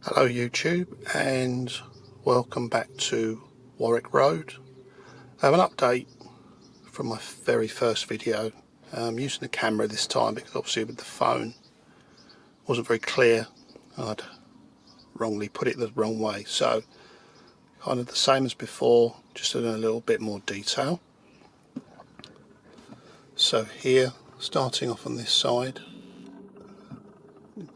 Hello YouTube, and welcome back to Warwick Road. I have an update from my very first video. I'm using the camera this time because obviously with the phone it wasn't very clear. I'd wrongly put it the wrong way, so kind of the same as before, just in a little bit more detail. So here, starting off on this side,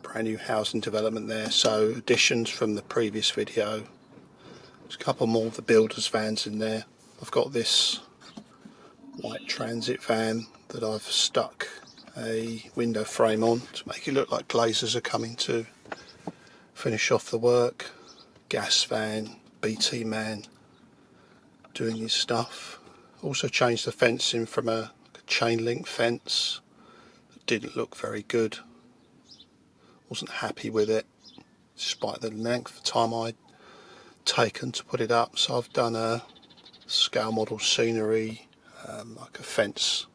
brand new housing development there, so additions from the previous video. There's a couple more of the builders' vans in there. I've got this white transit van that I've stuck a window frame on to make it look like glazers are coming to finish off the work. Gas van, BT man doing his stuff. Also changed the fencing from a chain link fence that didn't look very good. Wasn't happy with it despite the length of time I'd taken to put it up. So I've done a scale model scenery, like a fence,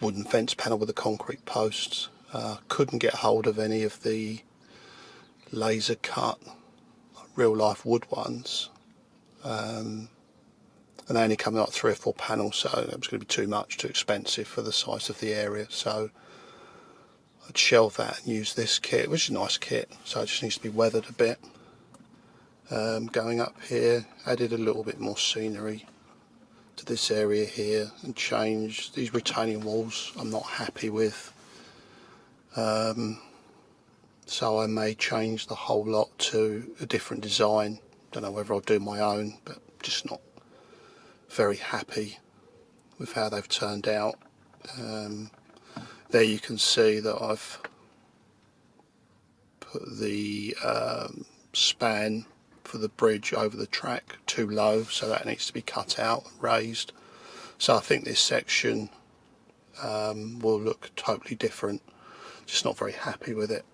wooden fence panel with a concrete post. Couldn't get hold of any of the laser cut real life wood ones, and they only come out 3 or 4 panels, so it was going to be too expensive for the size of the area. So I'd shelve that and use this kit, which is a nice kit, so it just needs to be weathered a bit. Going up here, added a little bit more scenery to this area here and changed these retaining walls. I'm not happy with, so I may change the whole lot to a different design. Don't know whether I'll do my own, but just not very happy with how they've turned out. There you can see that I've put the span for the bridge over the track too low, so that needs to be cut out and raised. So I think this section will look totally different. Just not very happy with it.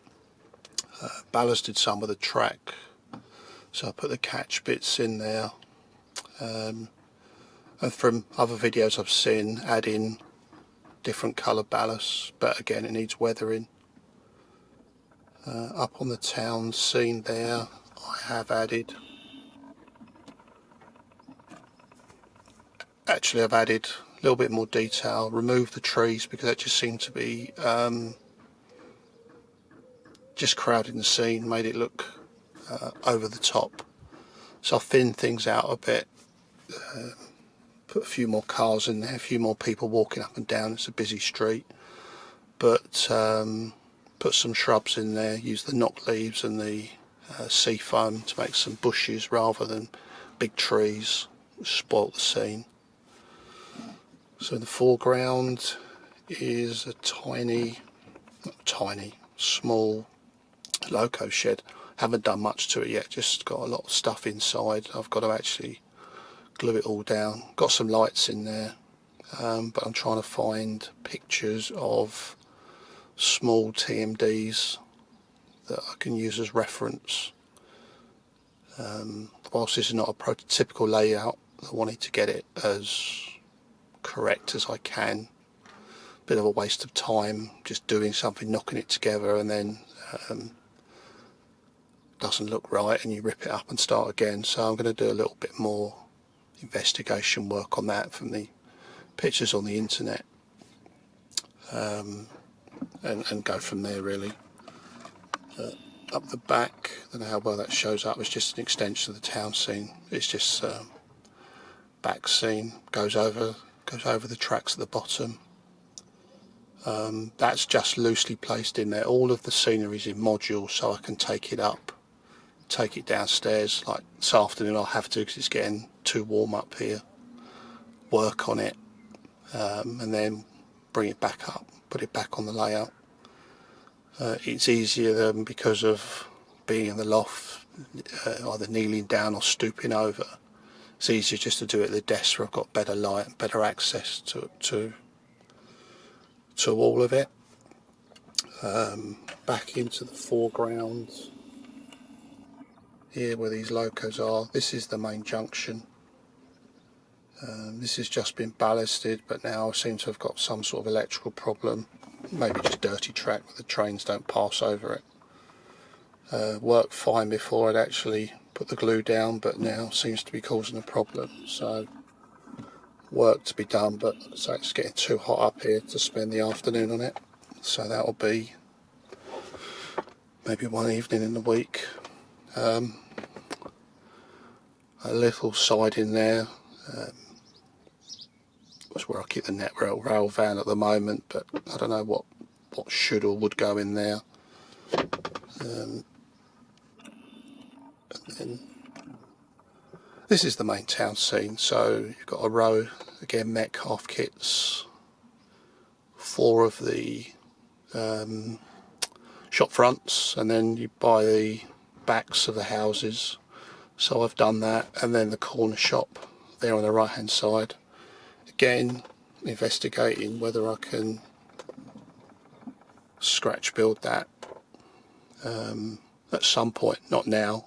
Ballasted some of the track, so I put the catch bits in there, and from other videos I've seen, add in different colour ballast, but again it needs weathering. Up on the town scene there, I have added, I've added a little bit more detail, removed the trees because that just seemed to be just crowding the scene, made it look over the top. So I thinned things out a bit, put a few more cars in there, a few more people walking up and down. It's a busy street, but put some shrubs in there, used the knock leaves and the sea foam to make some bushes rather than big trees, which spoilt the scene. So in the foreground is a small loco shed. Haven't done much to it yet, just got a lot of stuff inside. I've got to actually glue it all down. Got some lights in there, but I'm trying to find pictures of small TMDs that I can use as reference. Whilst this is not a prototypical layout, I wanted to get it as correct as I can. Bit of a waste of time just doing something, knocking it together, and then doesn't look right and you rip it up and start again. So I'm going to do a little bit more investigation work on that from the pictures on the internet, and go from there really. Up the back, I don't know how well that shows up, it's just an extension of the town scene. It's just back scene, goes over the tracks at the bottom. That's just loosely placed in there. All of the scenery is in modules, so I can take it up, take it downstairs. Like this afternoon I'll have to, because it's getting too warm up here, work on it, and then bring it back up, put it back on the layout. It's easier than, because of being in the loft, either kneeling down or stooping over. It's easier just to do it at the desk where I've got better light and better access to all of it. Back into the foreground here where these locos are, this is the main junction. This has just been ballasted, but now I seem to have got some sort of electrical problem, maybe just dirty track where the trains don't pass over it. Worked fine before I'd actually put the glue down, but now seems to be causing a problem. So work to be done, but so it's getting too hot up here to spend the afternoon on it. So that'll be maybe one evening in the week. A little side in there. That's where I keep the net rail van at the moment, but I don't know what should or would go in there. And then this is the main town scene. So you've got a row, again, Metcalf kits, 4 of the shop fronts, and then you buy the backs of the houses. So I've done that, and then the corner shop there on the right hand side. Again, investigating whether I can scratch build that at some point, not now,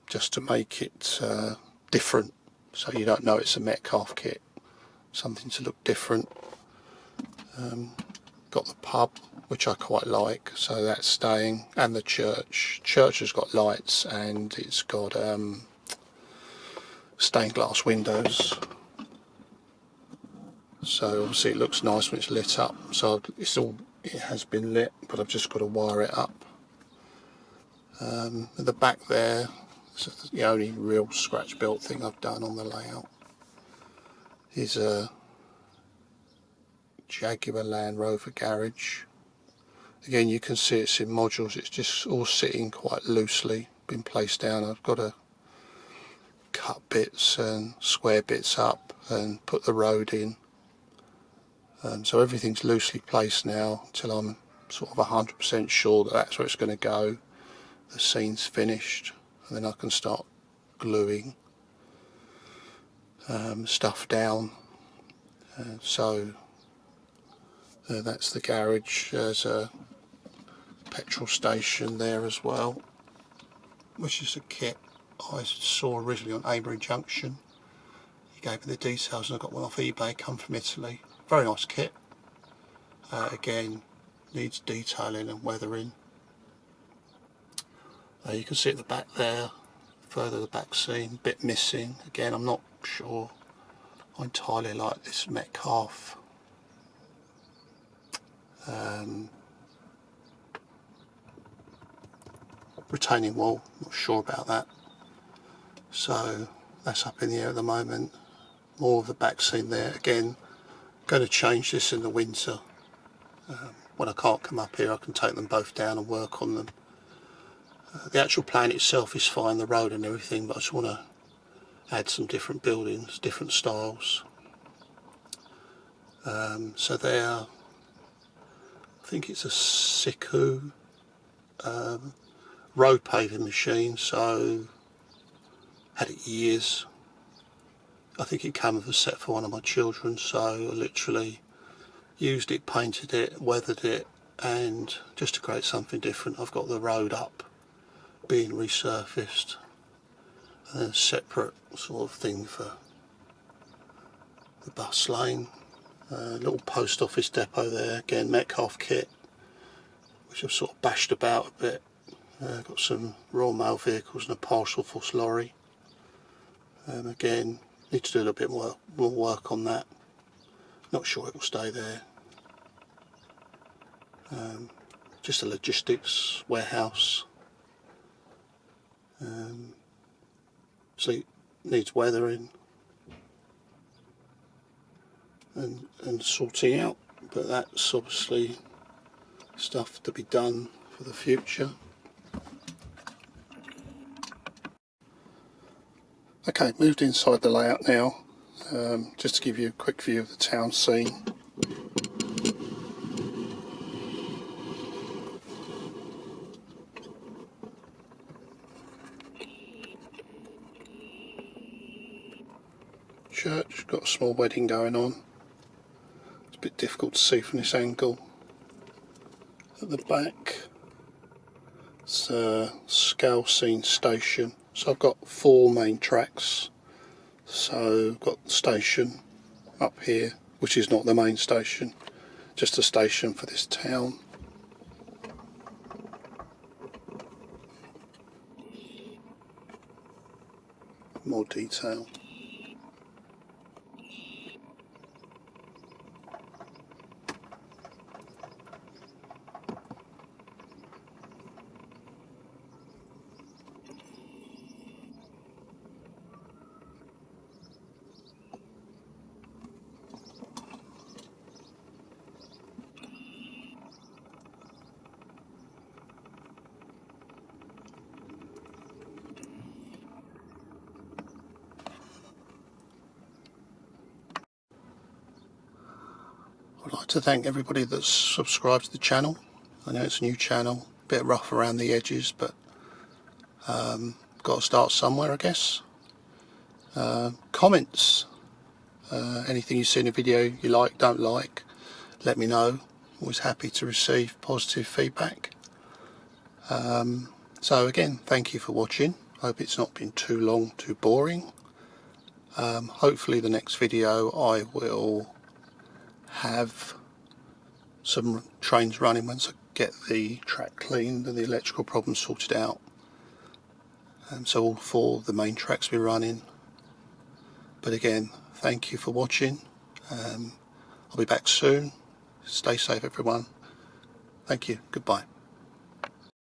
just to make it different, so you don't know it's a Metcalf kit, something to look different. Got the pub, which I quite like, so that's staying, and the church. Church has got lights and it's got stained glass windows, so obviously it looks nice when it's lit up. So it has been lit, but I've just got to wire it up. At the back there, this is the only real scratch built thing I've done on the layout, is a Jaguar Land Rover garage. Again, you can see it's in modules, it's just all sitting quite loosely, been placed down. I've got to cut bits and square bits up and put the road in. So everything's loosely placed now until I'm sort of 100% sure that that's where it's going to go. The scene's finished, and then I can start gluing stuff down. So that's the garage. There's a petrol station there as well, which is a kit I saw originally on Avery Junction. He gave me the details, and I got one off eBay, come from Italy. Very nice kit. Again, needs detailing and weathering. You can see at the back there, further the back scene, bit missing. Again, I'm not sure I entirely like this Metcalf. Retaining wall, not sure about that. So that's up in the air at the moment. More of the back scene there. Again, going to change this in the winter. When I can't come up here, I can take them both down and work on them. The actual plan itself is fine, the road and everything, but I just want to add some different buildings, different styles. So there, I think it's a Siku road paving machine, so had it years. I think it came with a set for one of my children, so I literally used it, painted it, weathered it, and just to create something different, I've got the road up, being resurfaced, and then a separate sort of thing for the bus lane. Little post office depot there, again Metcalf kit, which I've sort of bashed about a bit. Got some Royal Mail vehicles and a parcel force lorry. Again, need to do a little bit more work on that. Not sure it will stay there. Just a logistics warehouse. So it needs weathering and sorting out, but that's obviously stuff to be done for the future. Okay, moved inside the layout now, just to give you a quick view of the town scene. Church, got a small wedding going on. It's a bit difficult to see from this angle. At the back, it's a scale scene station. So I've got 4 main tracks. So I've got the station up here, which is not the main station, just a station for this town. more detail. I'd like to thank everybody that's subscribed to the channel. I know it's a new channel, a bit rough around the edges, but got to start somewhere, I guess. Comments, anything you see in a video you like, don't like, let me know. Always happy to receive positive feedback. So again, thank you for watching. Hope it's not been too long, too boring. Hopefully the next video I will have some trains running once I get the track cleaned and the electrical problems sorted out. So all 4 of the main tracks will be running. But again, thank you for watching. I'll be back soon. Stay safe everyone. Thank you. Goodbye.